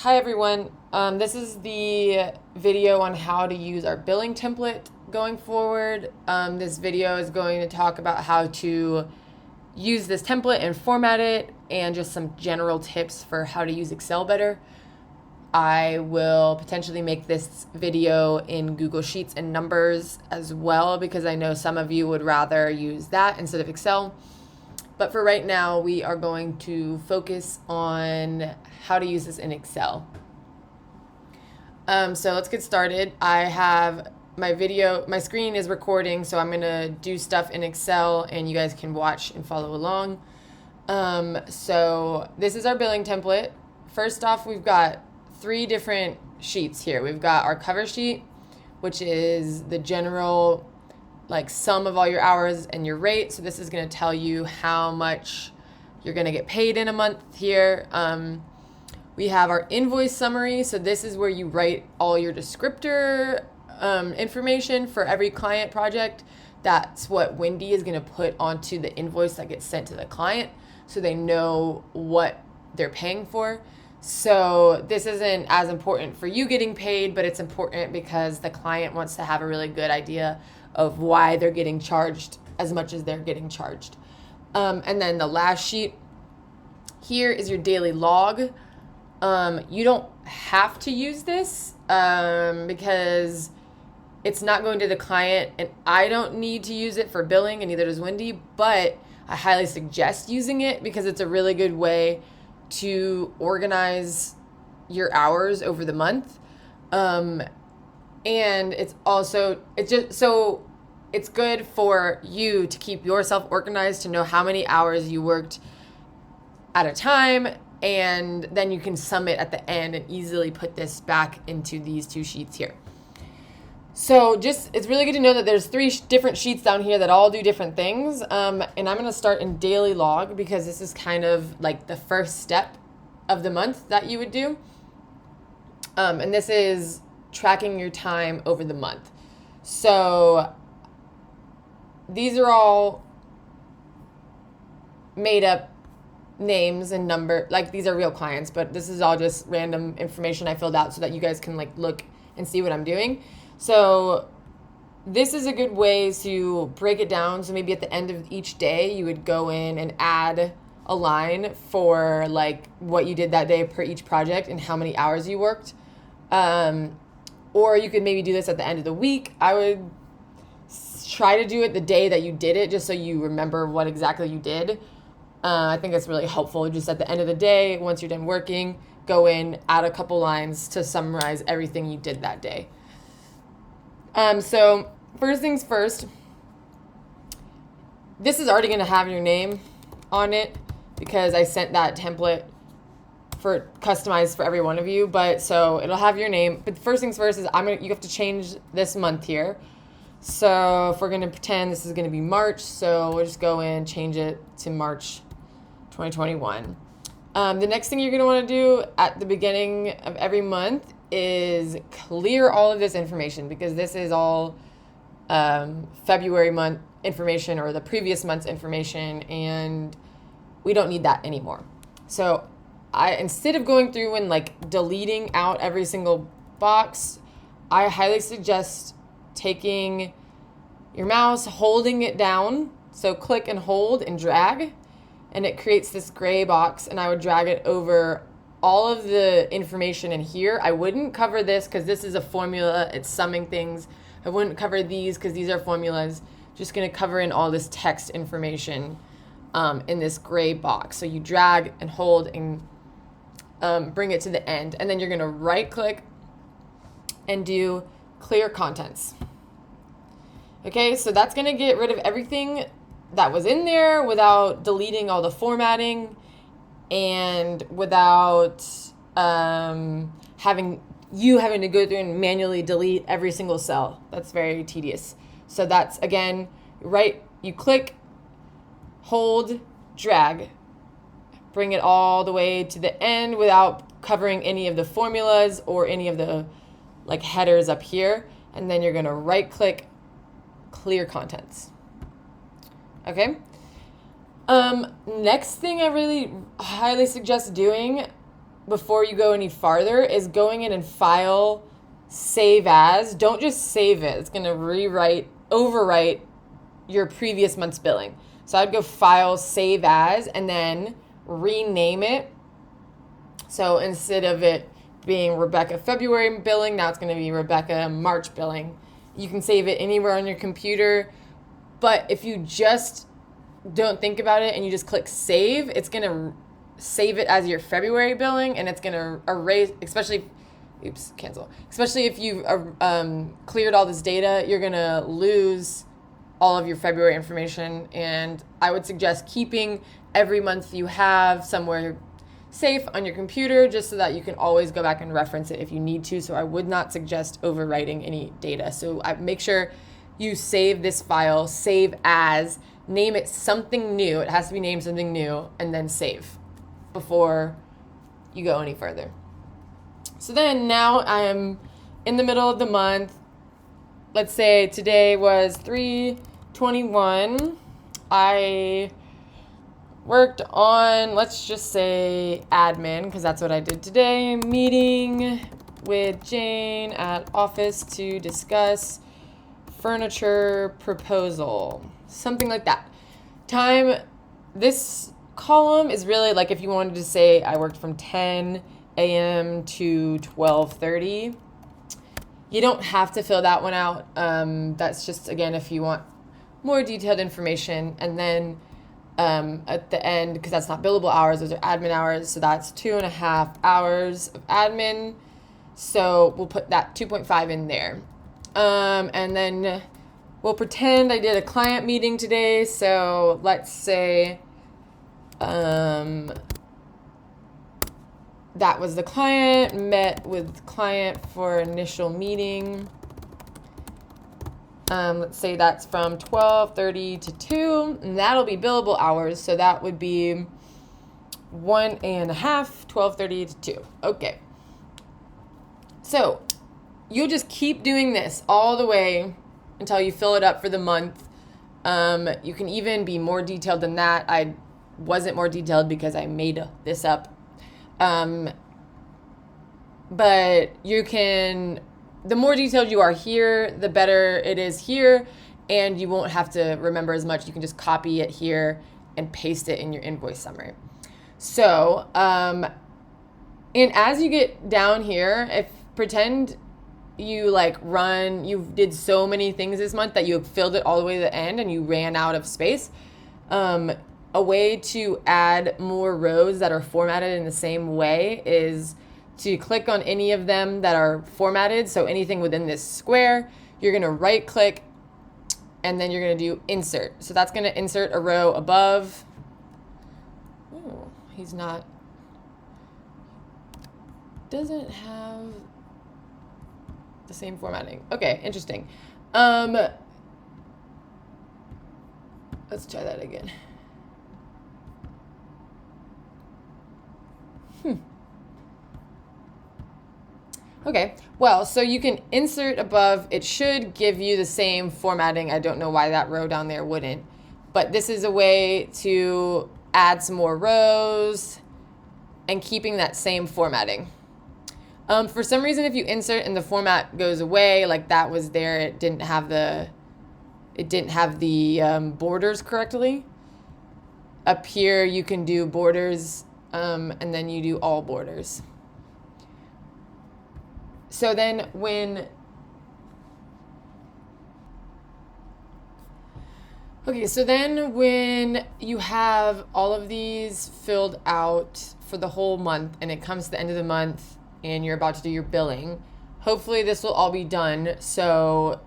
Hi everyone, this is the video on how to use our billing template going forward. This video is going to talk about how to use this template and format it and just some general tips for how to use Excel better. I will potentially make this video in Google Sheets and Numbers as well because I know some of you would rather use that instead of Excel. But for right now, we are going to focus on how to use this in Excel. So let's get started. I have my screen is recording, so I'm gonna do stuff in Excel and you guys can watch and follow along. So this is our billing template. First off, we've got 3 different sheets here. We've got our cover sheet, which is the general sum of all your hours and your rate. So this is going to tell you how much you're going to get paid in a month here. We have our invoice summary. So this is where you write all your descriptor information for every client project. That's what Wendy is going to put onto the invoice that gets sent to the client so they know what they're paying for. So this isn't as important for you getting paid, but it's important because the client wants to have a really good idea of why they're getting charged as much as they're getting charged. And then the last sheet here is your daily log. You don't have to use this because it's not going to the client, and I don't need to use it for billing, and neither does Wendy, but I highly suggest using it because it's a really good way to organize your hours over the month. And it's good for you to keep yourself organized, to know how many hours you worked at a time, and then you can sum it at the end and easily put this back into these 2 sheets here. So it's really good to know that there's 3 different sheets down here that all do different things. And I'm going to start in daily log because this is kind of like the first step of the month that you would do. And this is tracking your time over the month. So these are all made up names and number, these are real clients, but this is all just random information I filled out so that you guys can look and see what I'm doing. So this is a good way to break it down. So maybe at the end of each day, you would go in and add a line for what you did that day per each project and how many hours you worked. Or you could maybe do this at the end of the week. I would try to do it the day that you did it, just so you remember what exactly you did. I think that's really helpful. Just at the end of the day, once you're done working, go in, add a couple lines to summarize everything you did that day. So first things first, this is already going to have your name on it because I sent that template for customized for every one of you, but so it'll have your name. But first things first is you have to change this month here. So if we're going to pretend this is going to be March, so we'll just go in, change it to March 2021. The next thing you're going to want to do at the beginning of every month is clear all of this information because this is all February month information or the previous month's information, and we don't need that anymore. So instead of going through and deleting out every single box, I highly suggest taking your mouse, holding it down. So click and hold and drag, and it creates this gray box, and I would drag it over all of the information in here. I wouldn't cover this because this is a formula. It's summing things. I wouldn't cover these because these are formulas. Just going to cover in all this text information in this gray box. So you drag and hold and bring it to the end, and then you're going to right click and do clear contents. Okay, so that's going to get rid of everything that was in there without deleting all the formatting and without having to go through and manually delete every single cell. That's very tedious. So that's, again, you click, hold, drag, bring it all the way to the end without covering any of the formulas or any of the headers up here. And then you're going to right click, clear contents. Okay. Next thing I really highly suggest doing before you go any farther is going in and file save as. Don't just save it. It's going to overwrite your previous month's billing. So I'd go file save as and then rename it. So instead of it being Rebecca February billing, now it's going to be Rebecca March billing. You can save it anywhere on your computer. But if you just don't think about it and you just click save, it's going to save it as your February billing, and it's going to erase, especially if you've cleared all this data, you're going to lose all of your February information. And I would suggest keeping every month you have somewhere safe on your computer, just so that you can always go back and reference it if you need to. So I would not suggest overwriting any data. So make sure you save this file, save as, name it something new. It has to be named something new, and then save before you go any further. So then now I'm in the middle of the month. Let's say today was 3/21. I worked on, let's just say, admin, because that's what I did today. Meeting with Jane at office to discuss furniture proposal. Something like that. Time, this column is really like if you wanted to say I worked from 10 a.m. to 12:30. You don't have to fill that one out. That's just, again, if you want more detailed information. And then at the end, because that's not billable hours, those are admin hours. So that's 2.5 hours of admin. So we'll put that 2.5 in there. And then we'll pretend I did a client meeting today. So let's say that was the client, met with client for initial meeting. Let's say that's from 12:30 to 2, and that'll be billable hours. So that would be 1.5, 12:30 to 2. Okay. So you just keep doing this all the way until you fill it up for the month. You can even be more detailed than that. I wasn't more detailed because I made this up. But you can, the more detailed you are here, the better it is here, and you won't have to remember as much. You can just copy it here and paste it in your invoice summary. So, and as you get down here, pretend you you did so many things this month that you filled it all the way to the end and you ran out of space. A way to add more rows that are formatted in the same way is to click on any of them that are formatted. So anything within this square, you're going to right click and then you're going to do insert. So that's going to insert a row above. Oh, doesn't have the same formatting. Okay, interesting. Let's try that again. Okay, well, so you can insert above. It should give you the same formatting. I don't know why that row down there wouldn't. But this is a way to add some more rows and keeping that same formatting. For some reason, if you insert and the format goes away, like that was there, it didn't have the borders correctly. Up here, you can do borders, and then you do all borders. So then when you have all of these filled out for the whole month and it comes to the end of the month and you're about to do your billing, hopefully this will all be done. So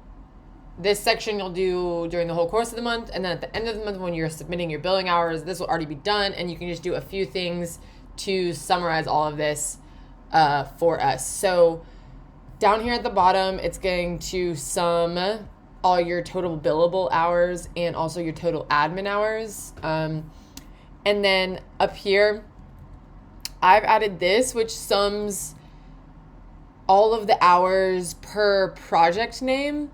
this section you'll do during the whole course of the month, and then at the end of the month when you're submitting your billing hours, this will already be done, and you can just do a few things to summarize all of this for us. So down here at the bottom, it's going to sum all your total billable hours and also your total admin hours. And then up here, I've added this, which sums all of the hours per project name.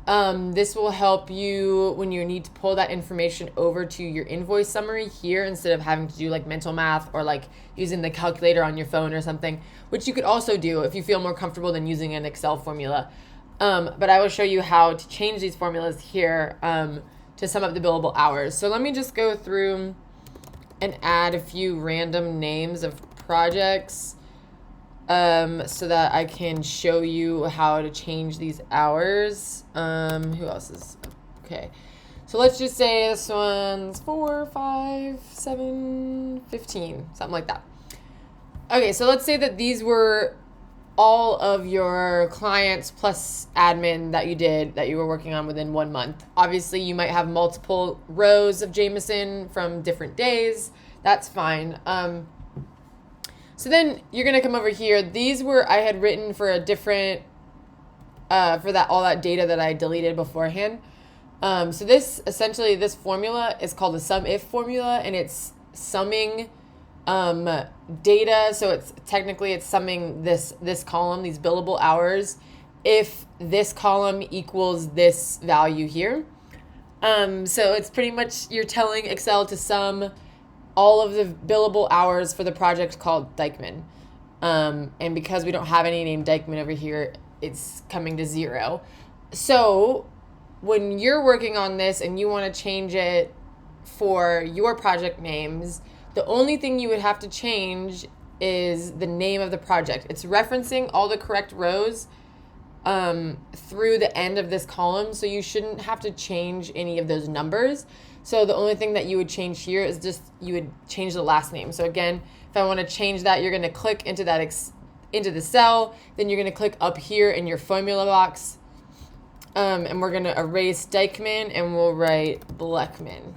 This will help you when you need to pull that information over to your invoice summary here instead of having to do like mental math or like using the calculator on your phone or something, which you could also do if you feel more comfortable than using an Excel formula. But I will show you how to change these formulas here to sum up the billable hours. So let me just go through and add a few random names of projects so that I can show you how to change these hours. Who else is okay? So let's just say this one's 4, 5, 7, 15, something like that. Okay, so let's say that these were all of your clients plus admin that you were working on within 1 month. Obviously, you might have multiple rows of Jameson from different days. That's fine. So then you're gonna come over here. These were I had written for a different for that all that data that I deleted beforehand. So this essentially this formula is called the sum if formula, and it's summing data. So it's summing this column, these billable hours, if this column equals this value here. So it's pretty much you're telling Excel to sum all of the billable hours for the project called Dykeman. And because we don't have any named Dykeman over here, it's coming to 0. So when you're working on this and you want to change it for your project names, the only thing you would have to change is the name of the project. It's referencing all the correct rows through the end of this column, so you shouldn't have to change any of those numbers. So the only thing that you would change here is just you would change the last name. So again, if I want to change that, you're going to click into that into the cell, then you're going to click up here in your formula box, and we're going to erase Dykeman and we'll write Bleckman.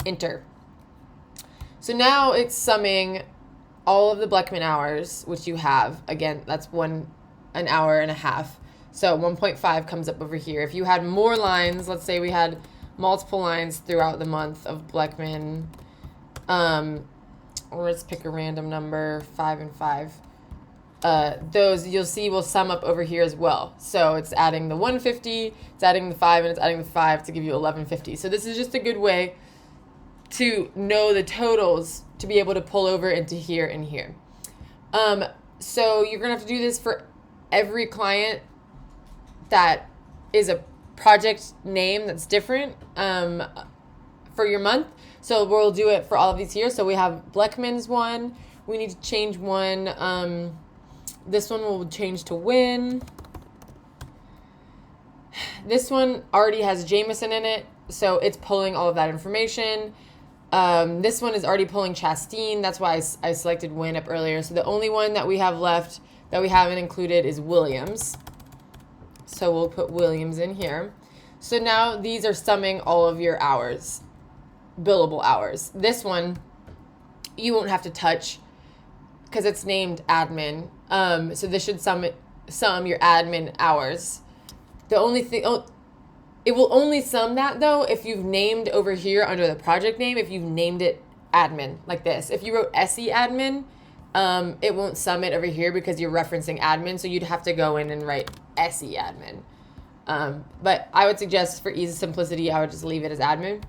Enter. So now it's summing all of the Bleckman hours, which you have. Again, that's an hour and a half. So 1.5 comes up over here. If you had more lines, let's say we had multiple lines throughout the month of Bleckman, or let's pick a random number, 5 and 5. Those you'll see will sum up over here as well. So it's adding the 150, it's adding the 5, and it's adding the 5 to give you 1150. So this is just a good way to know the totals to be able to pull over into here and here. So you're gonna have to do this for every client that is a project name that's different for your month. So we'll do it for all of these here. So we have Bleckman's one. We need to change one. This one will change to Win. This one already has Jameson in it, so it's pulling all of that information. This one is already pulling Chastain. That's why I selected Win up earlier. So the only one that we have left that we haven't included is Williams. So we'll put Williams in here. So now these are summing all of your hours, billable hours. This one you won't have to touch because it's named admin. So this should sum your admin hours. The only thing, it will only sum that though if you've named over here under the project name, if you've named it admin like this. If you wrote SE admin, it won't sum it over here because you're referencing admin. So you'd have to go in and write SE admin. But I would suggest for ease of simplicity, I would just leave it as admin.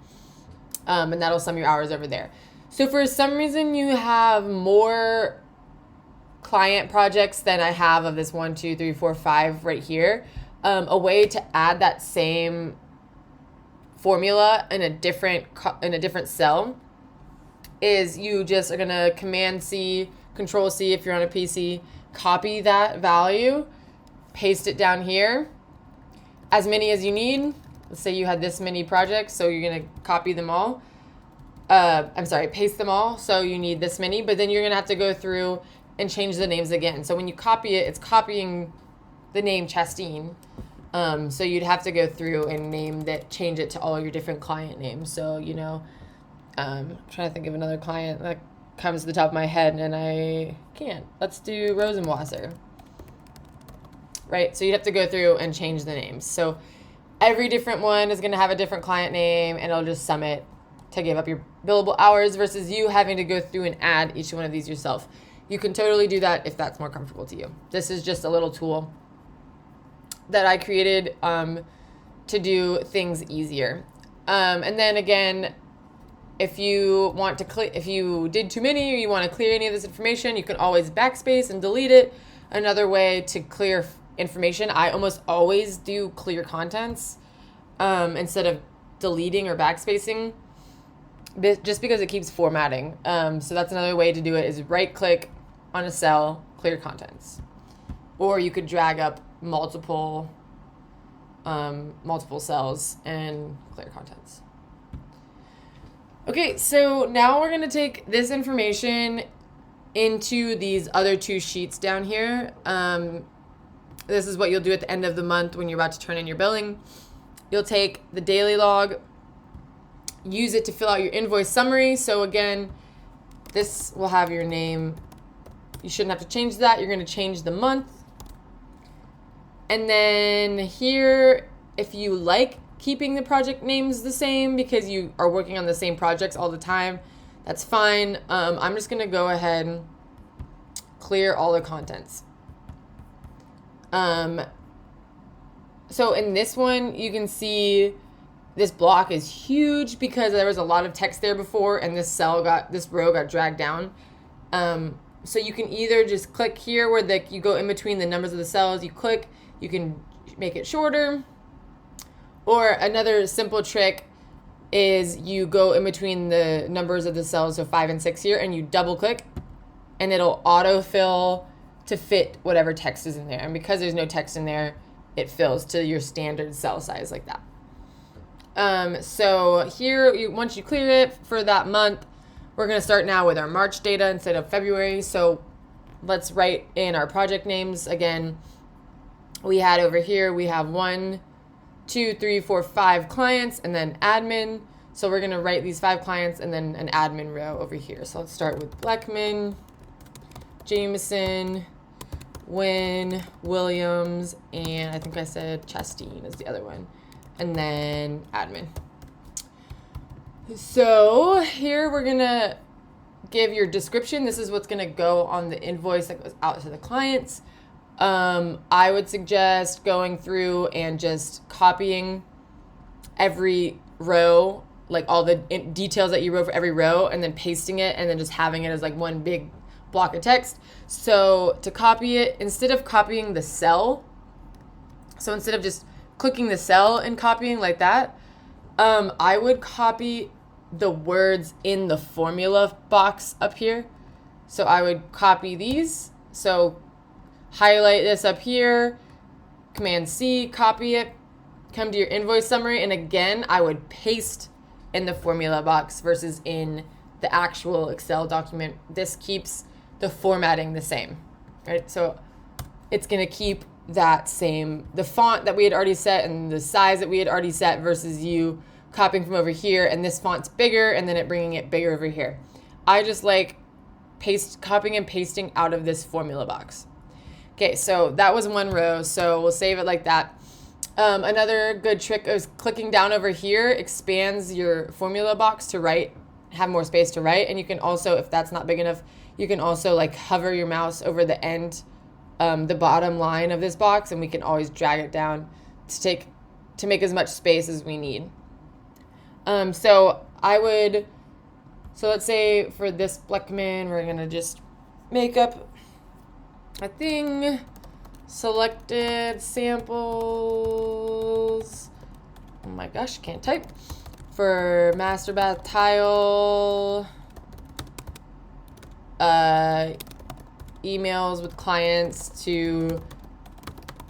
And that'll sum your hours over there. So for some reason you have more client projects than I have of this 1, 2, 3, 4, 5 right here. A way to add that same formula in a different cell is you just are gonna Command C, Control C if you're on a PC, copy that value, paste it down here, as many as you need. Let's say you had this many projects, so you're gonna copy them all. Paste them all, so you need this many, but then you're gonna have to go through and change the names again. So when you copy it, it's copying the name Chastain. So you'd have to go through and change it to all your different client names. So, I'm trying to think of another client that comes to the top of my head and I can't. Let's do Rosenwasser. Right? So you'd have to go through and change the names. So every different one is going to have a different client name and it'll just sum it to give up your billable hours versus you having to go through and add each one of these yourself. You can totally do that if that's more comfortable to you. This is just a little tool that I created to do things easier. And then again, if you want to if you did too many or you want to clear any of this information, you can always backspace and delete it. Another way to clear information, I almost always do clear contents instead of deleting or backspacing, just because it keeps formatting. So that's another way to do it, is right click on a cell, clear contents. Or you could drag up multiple cells and clear contents. Okay, so now we're going to take this information into these other two sheets down here. This is what you'll do at the end of the month when you're about to turn in your billing. You'll take the daily log, use it to fill out your invoice summary. So again, this will have your name. You shouldn't have to change that. You're going to change the month. And then here, if you like keeping the project names the same because you are working on the same projects all the time, that's fine. I'm just going to go ahead and clear all the contents. So in this one, you can see this block is huge because there was a lot of text there before, and this row got dragged down. So you can either just click here where you go in between the numbers of the cells, you click, you can make it shorter. Or another simple trick is you go in between the numbers of the cells, so 5 and 6 here, and you double click, and it'll autofill to fit whatever text is in there. And because there's no text in there, it fills to your standard cell size like that. So here, once you clear it for that month, we're going to start now with our March data instead of February. So let's write in our project names again. We had over here, we have 1, 2, 3, 4, 5 clients, and then admin. So we're going to write these 5 clients and then an admin row over here. So let's start with Bleckman, Jameson, Wynn, Williams, and I think I said Chastain is the other one. And then admin. So here we're going to give your description. This is what's going to go on the invoice that goes out to the clients. I would suggest going through and just copying every row, like all the details that you wrote for every row, and then pasting it and then just having it as like one big block of text. So to copy it, instead of copying the cell, so instead of just clicking the cell and copying like that, I would copy the words in the formula box up here. So I would copy these. So highlight this up here, Command C, copy it, come to your invoice summary, and again, I would paste in the formula box versus in the actual Excel document. This keeps the formatting the same, right? So it's going to keep that same, the font that we had already set and the size that we had already set versus you copying from over here, and this font's bigger and then it bringing it bigger over here. I just like copying and pasting out of this formula box. Okay, so that was one row, so we'll save it like that. Another good trick is clicking down over here expands your formula box to have more space to write, and you can also, if that's not big enough, you can also like hover your mouse over the end, the bottom line of this box, and we can always drag it down to make as much space as we need. So let's say for this Bleckman, we're gonna just make up a thing, selected samples, oh my gosh, can't type, for master bath tile, emails with clients to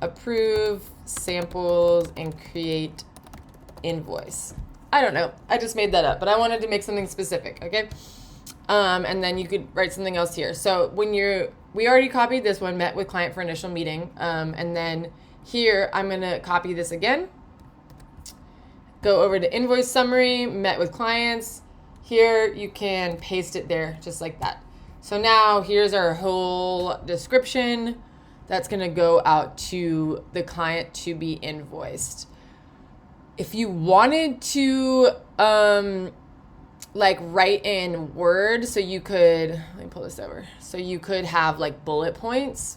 approve samples and create invoice. I don't know, I just made that up, but I wanted to make something specific, okay? And then you could write something else here. So we already copied this one, met with client for initial meeting. And then here, I'm going to copy this again. Go over to invoice summary, met with clients. Here, you can paste it there just like that. So now here's our whole description that's going to go out to the client to be invoiced. If you wanted to write in Word, so you could, let me pull this over, so you could have like bullet points.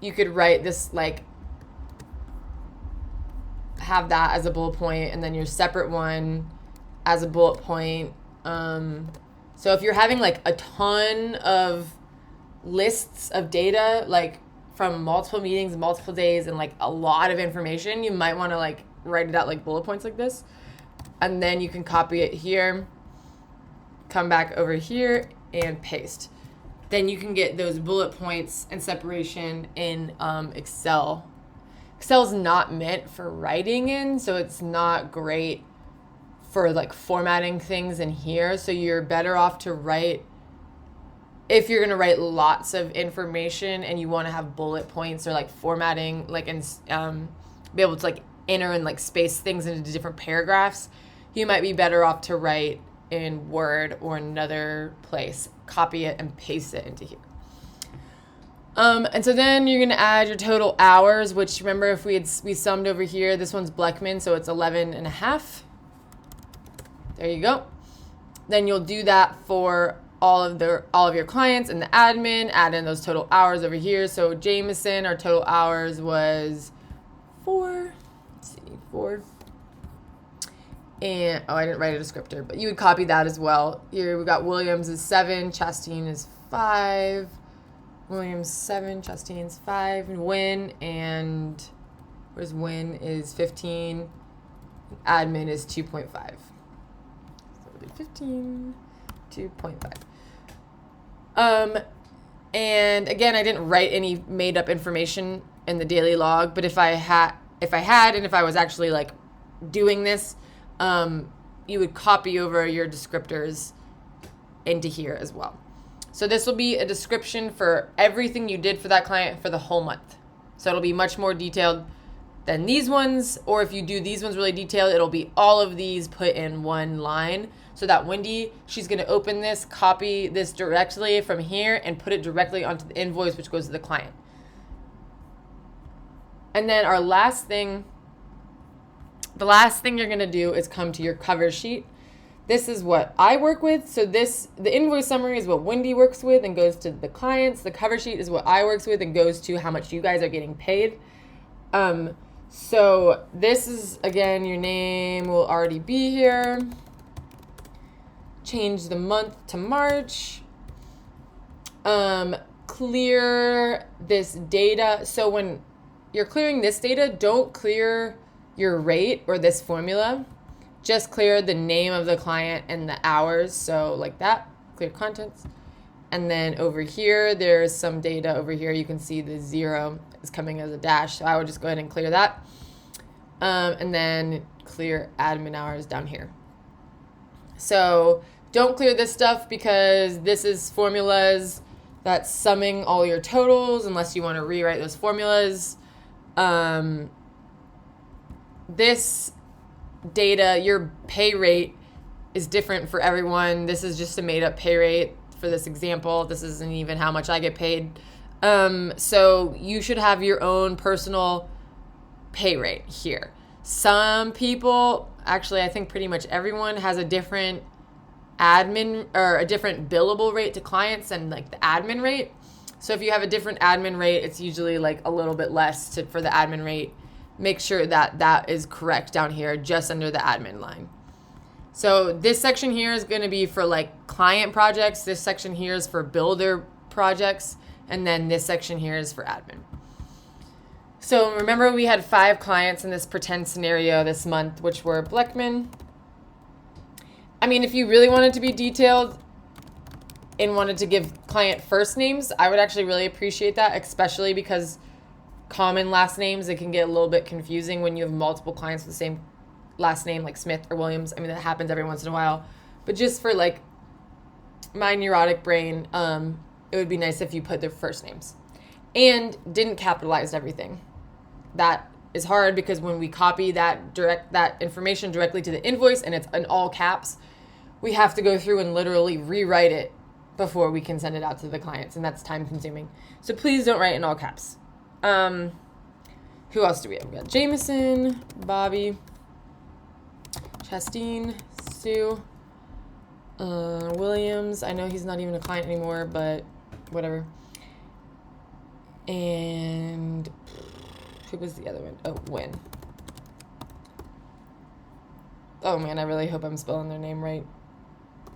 You could write this like have that as a bullet point, and then your separate one as a bullet point. So if you're having like a ton of lists of data, like from multiple meetings, multiple days, and like a lot of information, you might want to like write it out like bullet points like this. And then you can copy it here, come back over here, and paste. Then you can get those bullet points and separation in Excel. Excel's not meant for writing in, so it's not great for like formatting things in here. So you're better off to write, if you're gonna write lots of information and you want to have bullet points or like formatting, like and be able to like enter and like space things into different paragraphs, you might be better off to write in Word or another place, copy it and paste it into here. And so then you're gonna add your total hours, which remember if we summed over here, this one's Bleckman, so it's 11.5. There you go. Then you'll do that for all of your clients and the admin, add in those total hours over here. So Jameson, our total hours was 4. Let's see, 4. And I didn't write a descriptor, but you would copy that as well. Here we got Williams is 7, Chastain is 5. Williams 7, Chastain's 5, and Win is 15. Admin is 2.5. So it'll be 15, 2.5. And again, I didn't write any made up information in the daily log, but if I had, and if I was actually like doing this, you would copy over your descriptors into here as well. So this will be a description for everything you did for that client for the whole month. So it'll be much more detailed than these ones, or if you do these ones really detailed, it'll be all of these put in one line, so that Wendy, she's going to open this, copy this directly from here, and put it directly onto the invoice, which goes to the client. And then our last thing, the last thing you're going to do is come to your cover sheet. This is what I work with. So the invoice summary is what Wendy works with and goes to the clients. The cover sheet is what I works with and goes to how much you guys are getting paid. So this is, again, your name will already be here. Change the month to March. Clear this data. So when you're clearing this data, don't clear your rate or this formula. Just clear the name of the client and the hours. So like that, clear contents. And then over here, there's some data over here. You can see the 0 is coming as a dash. So I would just go ahead and clear that. And then clear admin hours down here. So don't clear this stuff because this is formulas that's summing all your totals unless you want to rewrite those formulas. This data, your pay rate is different for everyone. This is just a made up pay rate for this example. This isn't even how much I get paid. So you should have your own personal pay rate here. Some people, actually I think pretty much everyone has a different admin or a different billable rate to clients and like the admin rate. So if you have a different admin rate, it's usually like a little bit less for the admin rate. Make sure that that is correct down here, just under the admin line. So this section here is going to be for like client projects. This section here is for builder projects. And then this section here is for admin. So remember we had 5 clients in this pretend scenario this month, which were Bleckman. I mean, if you really wanted to be detailed and wanted to give client first names, I would actually really appreciate that, especially because common last names, it can get a little bit confusing when you have multiple clients with the same last name, like Smith or Williams. I mean, that happens every once in a while. But just for like my neurotic brain, it would be nice if you put their first names and didn't capitalize everything. That is hard because when we copy that information directly to the invoice and it's in all caps, we have to go through and literally rewrite it before we can send it out to the clients, and that's time consuming. So please don't write in all caps. Who else do we have? We got Jameson, Bobby, Chastain, Sue, Williams. I know he's not even a client anymore, but whatever. And who was the other one? Oh, Win. Oh man, I really hope I'm spelling their name right.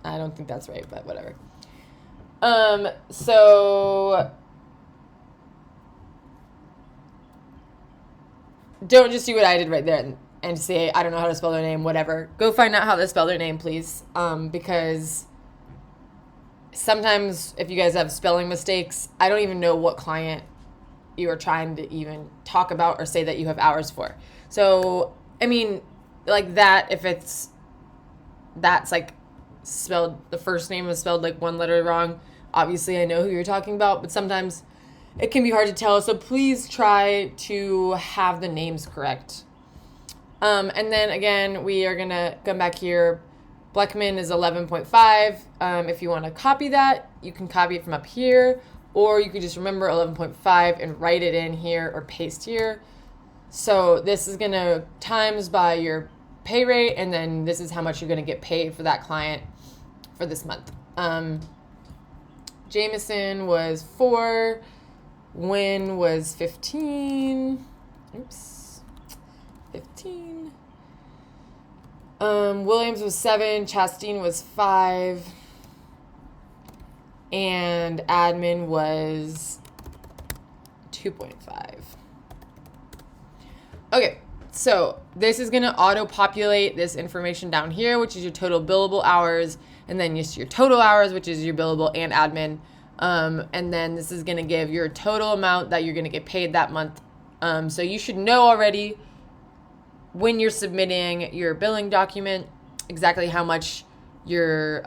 I don't think that's right, but whatever. So don't just do what I did right there and say, I don't know how to spell their name, whatever. Go find out how to spell their name, please. Because sometimes if you guys have spelling mistakes, I don't even know what client you are trying to even talk about or say that you have hours for. So, I mean, like that, if that's like spelled, the first name is spelled like one letter wrong, obviously I know who you're talking about, but sometimes it can be hard to tell. So please try to have the names correct. And then again, we are going to come back here. Bleckman is 11.5. If you want to copy that, you can copy it from up here, or you could just remember 11.5 and write it in here or paste here. So this is going to times by your pay rate, and then this is how much you're going to get paid for that client for this month. Jameson was 4. Win was 15. Oops. 15. Williams was 7. Chastain was 5. And admin was 2.5. Okay, so this is going to auto-populate this information down here, which is your total billable hours, and then just your total hours, which is your billable and admin. And then this is going to give your total amount that you're going to get paid that month. So you should know already when you're submitting your billing document exactly how much your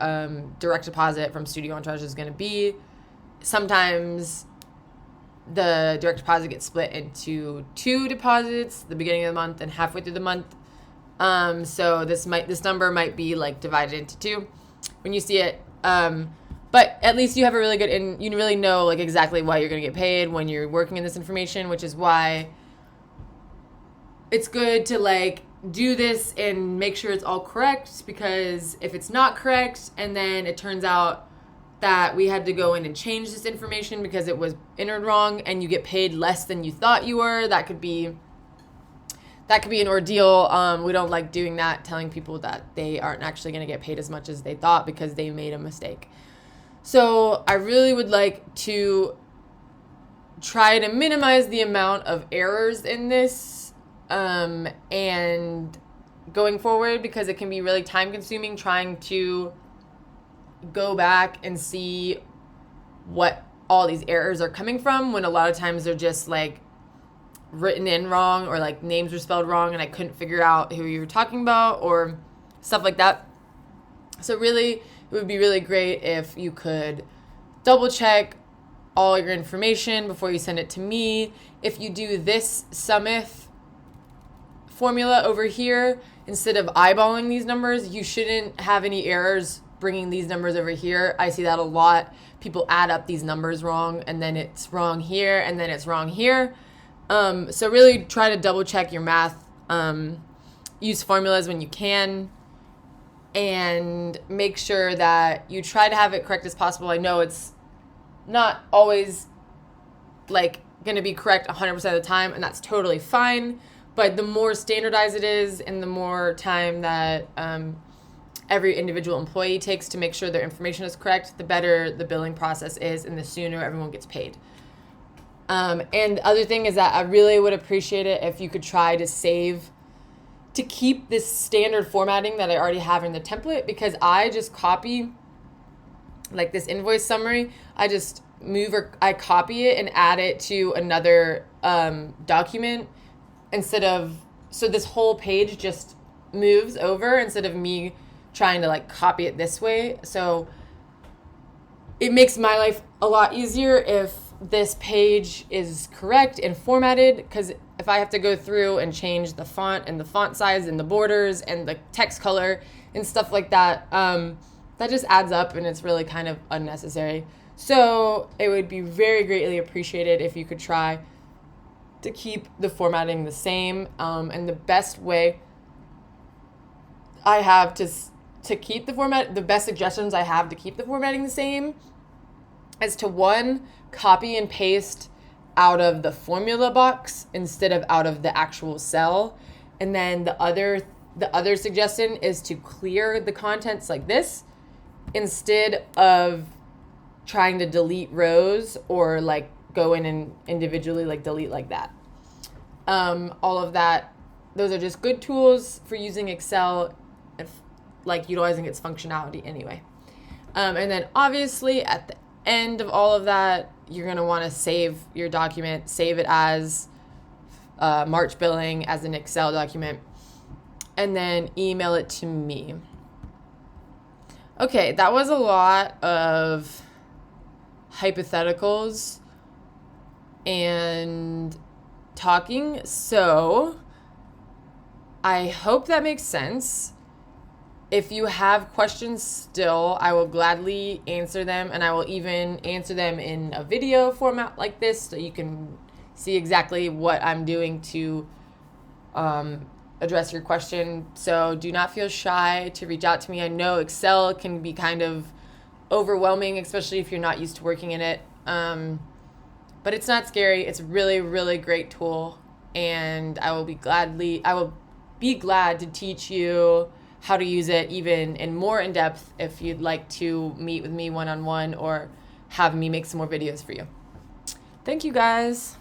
direct deposit from Studio Entourage is going to be. Sometimes the direct deposit gets split into 2 deposits, the beginning of the month and halfway through the month. So this number might be like divided into 2 when you see it. But at least you have a really good, and you really know like exactly why you're going to get paid when you're working in this information, which is why it's good to like do this and make sure it's all correct, because if it's not correct and then it turns out that we had to go in and change this information because it was entered wrong and you get paid less than you thought you were, that could be an ordeal. We don't like doing that, telling people that they aren't actually going to get paid as much as they thought because they made a mistake. So I really would like to try to minimize the amount of errors in this and going forward, because it can be really time consuming trying to go back and see what all these errors are coming from, when a lot of times they're just like written in wrong, or like names were spelled wrong and I couldn't figure out who you were talking about or stuff like that. So really, it would be really great if you could double check all your information before you send it to me. If you do this SUMIF formula over here, instead of eyeballing these numbers, you shouldn't have any errors bringing these numbers over here. I see that a lot. People add up these numbers wrong, and then it's wrong here, and then it's wrong here. So really try to double check your math. Use formulas when you can, and make sure that you try to have it correct as possible. I know it's not always like going to be correct 100% of the time, and that's totally fine. But the more standardized it is, and the more time that every individual employee takes to make sure their information is correct, the better the billing process is, and the sooner everyone gets paid. And the other thing is that I really would appreciate it if you could try to keep this standard formatting that I already have in the template, because I just copy like this invoice summary. I just I copy it and add it to another document so this whole page just moves over instead of me trying to like copy it this way. So it makes my life a lot easier if this page is correct and formatted, because if I have to go through and change the font and the font size and the borders and the text color and stuff like that, that just adds up and it's really kind of unnecessary. So it would be very greatly appreciated if you could try to keep the formatting the same. And the best way I have to keep the best suggestions I have to keep the formatting the same is to, 1, copy and paste out of the formula box instead of out of the actual cell. And then the other the other suggestion is to clear the contents like this instead of trying to delete rows or like go in and individually like delete like that. All of that, those are just good tools for using Excel, if like utilizing its functionality anyway. And then obviously at the end of all of that, you're going to want to save your document, save it as March billing as an Excel document, and then email it to me. Okay, that was a lot of hypotheticals and talking, so I hope that makes sense. If you have questions still, I will gladly answer them, and I will even answer them in a video format like this so you can see exactly what I'm doing to address your question. So do not feel shy to reach out to me. I know Excel can be kind of overwhelming, especially if you're not used to working in it. But it's not scary. It's a really, really great tool, and I will be glad to teach you how to use it even in more in depth if you'd like to meet with me one-on-one or have me make some more videos for you. Thank you guys.